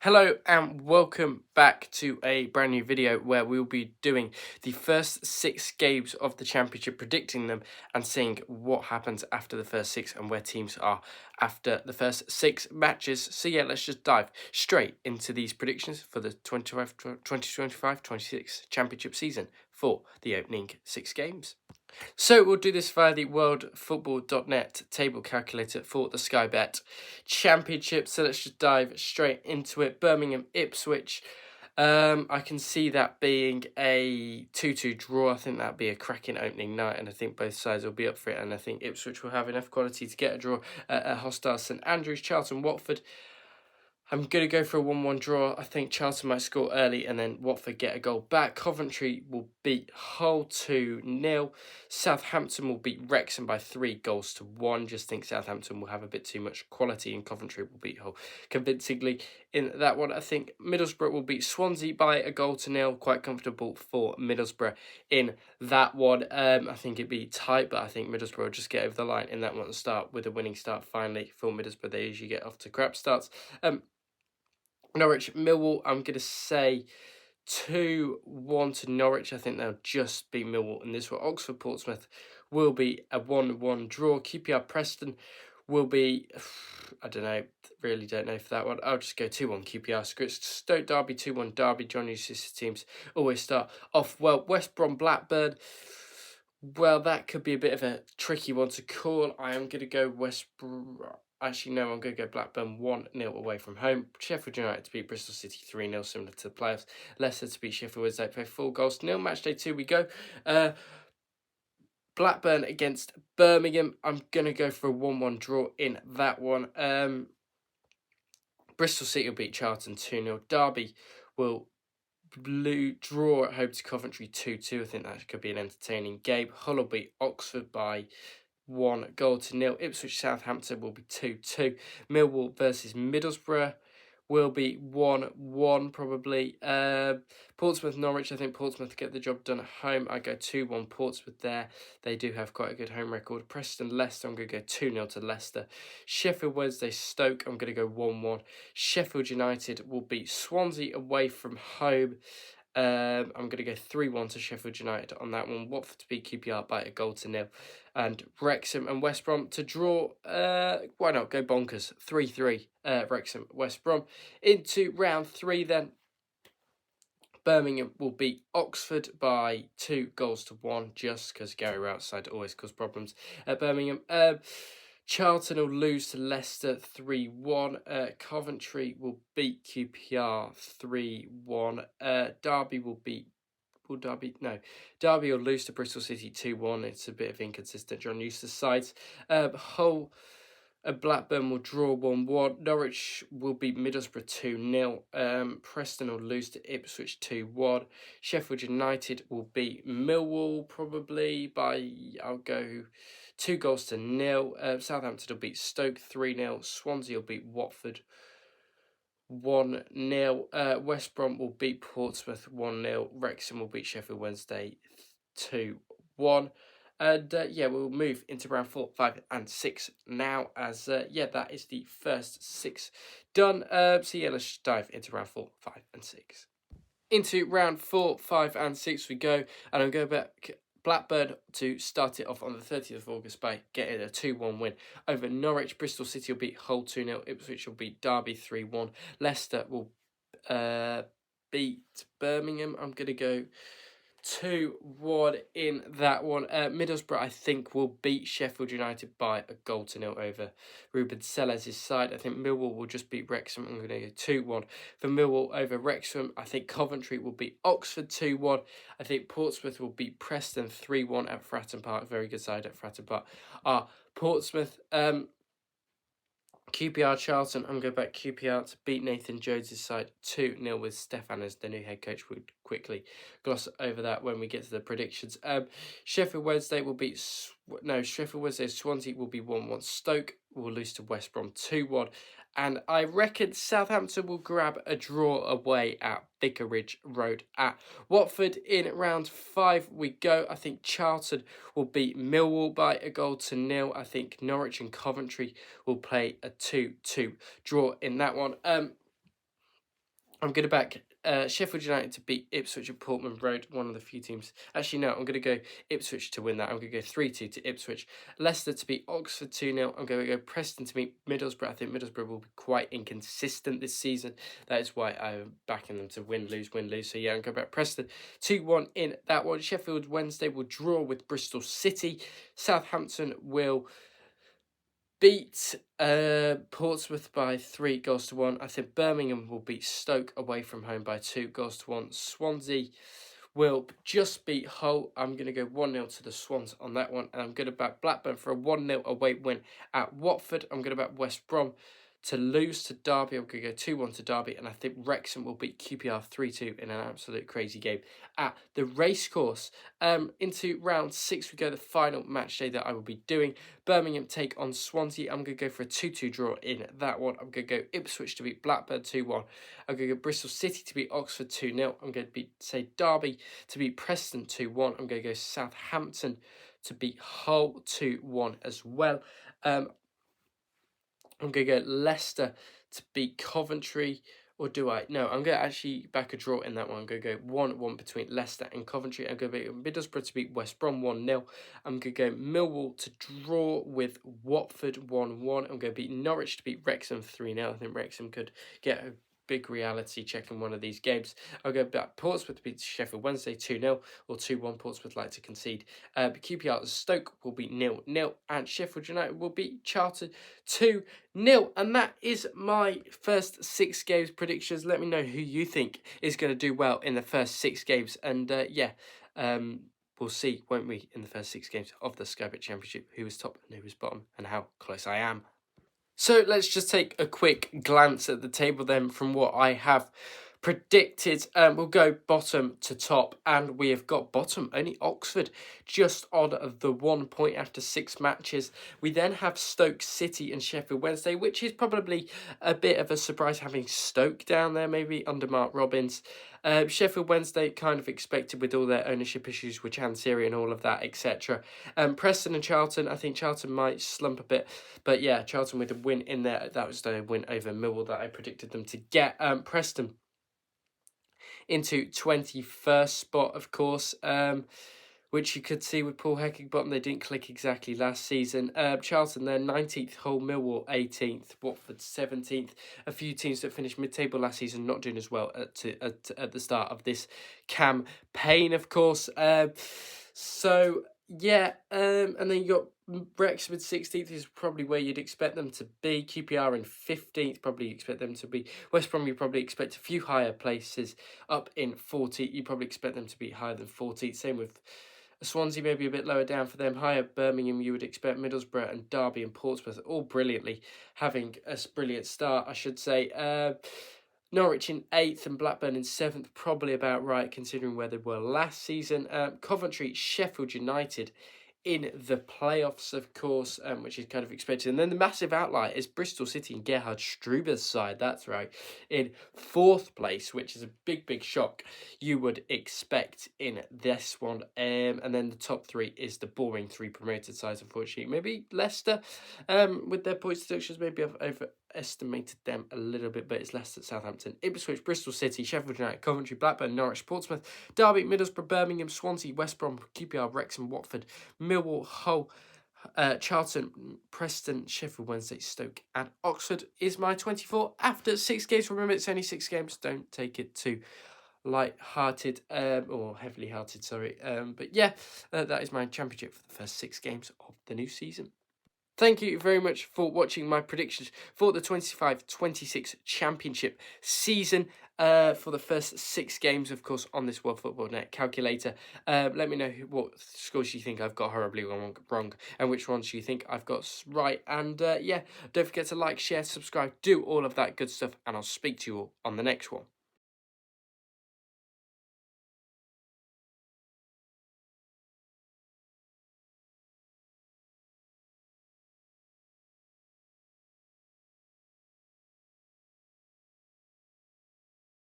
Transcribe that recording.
Hello and welcome back to a brand new video where we'll be doing the first 6 games of the championship, predicting them and seeing what happens after the first 6 and where teams are after the first 6 matches. So yeah, let's just dive straight into these predictions for the 2025-26 championship season for the opening 6 games. So we'll do this via the worldfootball.net table calculator for the Sky Bet Championship. So let's just dive straight into it. Birmingham, Ipswich. I can see that being a 2-2 draw. I think that'd be a cracking opening night, and I think both sides will be up for it. And I think Ipswich will have enough quality to get a draw at hostile St Andrews. Charlton, Watford. I'm going to go for a 1-1 draw. I think Charlton might score early and then Watford get a goal back. Coventry will beat Hull 2-0. Southampton will beat Wrexham by 3-1. Just think Southampton will have a bit too much quality and Coventry will beat Hull convincingly in that one. I think Middlesbrough will beat Swansea by 1-0. Quite comfortable for Middlesbrough in that one. I think it'd be tight, but I think Middlesbrough will just get over the line in that one and start with a winning start finally for Middlesbrough. They usually get off to crap starts. Norwich, Millwall, I'm going to say 2-1 to Norwich. I think they'll just beat Millwall in this one. Oxford, Portsmouth will be a 1-1 draw. QPR, Preston will be, I don't know, really don't know for that one. I'll just go 2-1 QPR. Stoke, Derby, 2-1 Derby. John Eustace's teams always start off well. West Brom, Blackburn. Well, that could be a bit of a tricky one to call. I am going to go West Brom. Actually, no, I'm going to go Blackburn 1-0 away from home. Sheffield United to beat Bristol City 3-0, similar to the playoffs. Leicester to beat Sheffield Wednesday by 4-0. Match day 2 we go. Blackburn against Birmingham. I'm going to go for a 1-1 draw in that one. Bristol City will beat Charlton 2-0. Derby will draw at home to Coventry 2-2. I think that could be an entertaining game. Hull will beat Oxford by 1-0. Ipswich Southampton will be 2-2. Millwall versus Middlesbrough will be 1-1 probably. Portsmouth Norwich, I think Portsmouth get the job done at home. I go 2-1 Portsmouth there. They do have quite a good home record. Preston Leicester, I'm going to go 2-0 to Leicester. Sheffield Wednesday Stoke, I'm going to go 1-1. Sheffield United will beat Swansea away from home. I'm going to go 3-1 to Sheffield United on that one. Watford to beat QPR by 1-0. And Wrexham and West Brom to draw. Why not go bonkers? 3-3 Wrexham, West Brom. Into round 3 then. Birmingham will beat Oxford by 2-1, just because Gary Routside always cause problems at Birmingham. Charlton will lose to Leicester 3-1. Coventry will beat QPR 3-1. Derby will beat... Derby will lose to Bristol City 2-1. It's a bit of inconsistent John Eustace sides. Hull and Blackburn will draw 1-1. Norwich will beat Middlesbrough 2-0. Preston will lose to Ipswich 2-1. Sheffield United will beat Millwall probably by, I'll go 2-0. Southampton will beat Stoke 3-0. Swansea will beat Watford 1-0. West Brom will beat Portsmouth 1-0. Wrexham will beat Sheffield Wednesday 2-1. And we'll move into round 4, 5, and 6 now. As that is the first 6 done. Let's just dive into round 4, 5, and 6. Into round 4, 5, and 6 we go, and I'm going back. Blackburn to start it off on the 30th of August by getting a 2-1 win over Norwich. Bristol City will beat Hull 2-0. Ipswich will beat Derby 3-1. Leicester will beat Birmingham. I'm going to go 2-1 in that one. Middlesbrough, I think, will beat Sheffield United by 1-0 over Ruben Selles' side. I think Millwall will just beat Wrexham. I'm going to go 2-1 for Millwall over Wrexham. I think Coventry will beat Oxford 2-1. I think Portsmouth will beat Preston 3-1 at Fratton Park. Very good side at Fratton Park. Portsmouth. QPR Charlton, I'm going back QPR to beat Nathan Jones' side 2-0 with Stefan as the new head coach. We'll quickly gloss over that when we get to the predictions. Sheffield Wednesday will beat... Sheffield Wednesday Swansea will be 1-1. Stoke will lose to West Brom 2-1. And I reckon Southampton will grab a draw away at Vicarage Road at Watford. In round 5 we go. I think Charlton will beat Millwall by 1-0. I think Norwich and Coventry will play a 2-2 draw in that one. I'm going to back Sheffield United to beat Ipswich at Portman Road, one of the few teams. Actually, no, I'm going to go Ipswich to win that. I'm going to go 3-2 to Ipswich. Leicester to beat Oxford 2-0. I'm going to go Preston to beat Middlesbrough. I think Middlesbrough will be quite inconsistent this season. That is why I'm backing them to win, lose, win, lose. So, yeah, I'm going to back Preston 2-1 in that one. Sheffield Wednesday will draw with Bristol City. Southampton will beat Portsmouth by 3-1. I think Birmingham will beat Stoke away from home by 2-1. Swansea will just beat Hull. I'm going to go 1-0 to the Swans on that one. And I'm going to back Blackburn for a 1-0 away win at Watford. I'm going to back West Brom to lose to Derby. I'm going to go 2-1 to Derby. And I think Wrexham will beat QPR 3-2 in an absolute crazy game at the Racecourse. Into round 6, we go the final match day that I will be doing. Birmingham take on Swansea. I'm going to go for a 2-2 draw in that one. I'm going to go Ipswich to beat Blackburn 2-1. I'm going to go Bristol City to beat Oxford 2-0. I'm going to say Derby to beat Preston 2-1. I'm going to go Southampton to beat Hull 2-1 as well. I'm going to go Leicester to beat Coventry. Or do I? No, I'm going to actually back a draw in that one. I'm going to go 1-1 between Leicester and Coventry. I'm going to go Middlesbrough to beat West Brom 1-0. I'm going to go Millwall to draw with Watford 1-1. I'm going to beat Norwich to beat Wrexham 3-0. I think Wrexham could get a big reality check in one of these games. I'll go back Portsmouth to beat Sheffield Wednesday 2-0 or 2-1. Portsmouth like to concede. QPR Stoke will be 0-0 and Sheffield United will beat Charlton 2-0. And that is my first 6 games predictions. Let me know who you think is going to do well in the first 6 games. And we'll see, won't we, in the first 6 games of the Sky Bet Championship, who is top and who is bottom and how close I am. So let's just take a quick glance at the table then from what I have predicted. We'll go bottom to top, and we have got bottom only Oxford, just on the 1 point after 6 matches. We then have Stoke City and Sheffield Wednesday, which is probably a bit of a surprise having Stoke down there, maybe under Mark Robins. Sheffield Wednesday kind of expected with all their ownership issues with Chansiri and all of that, etc. Preston and Charlton, I think Charlton might slump a bit, but yeah, Charlton with a win in there. That was the win over Millwall that I predicted them to get. Preston into 21st spot, of course, which you could see with Paul Heckingbottom. They didn't click exactly last season. Charlton there, 19th, Hull, Millwall 18th, Watford 17th. A few teams that finished mid-table last season not doing as well at the start of this campaign, of course. So, yeah, and then you got Wrexham in 16th is probably where you'd expect them to be. QPR in 15th, probably expect them to be. West Brom, you probably expect a few higher places. Up in 40th, you probably expect them to be higher than 14th. Same with Swansea, maybe a bit lower down for them. Higher Birmingham, you would expect. Middlesbrough and Derby and Portsmouth all brilliantly having a brilliant start, I should say. Norwich in 8th and Blackburn in 7th, probably about right considering where they were last season. Coventry, Sheffield United in the playoffs, of course, which is kind of expected. And then the massive outlier is Bristol City and Gerhard Struber's side, that's right, in 4th place, which is a big shock you would expect in this one. And then the top 3 is the boring 3 promoted sides, unfortunately. Maybe Leicester, with their points deductions, maybe I've overestimated them a little bit, but it's Leicester, Southampton, Ipswich, Bristol City, Sheffield United, Coventry, Blackburn, Norwich, Portsmouth, Derby, Middlesbrough, Birmingham, Swansea, West Brom, QPR, Wrexham, Watford, Millwall, Hull, Charlton, Preston, Sheffield Wednesday, Stoke and Oxford is my 24 after 6 games. Remember, it's only 6 games. Don't take it too light-hearted or heavily-hearted, sorry. But yeah, that is my championship for the first 6 games of the new season. Thank you very much for watching my predictions for the 25-26 championship season for the first 6 games, of course, on this World Football Net calculator. Let me know what scores you think I've got horribly wrong and which ones you think I've got right. And yeah, don't forget to like, share, subscribe, do all of that good stuff, and I'll speak to you all on the next one.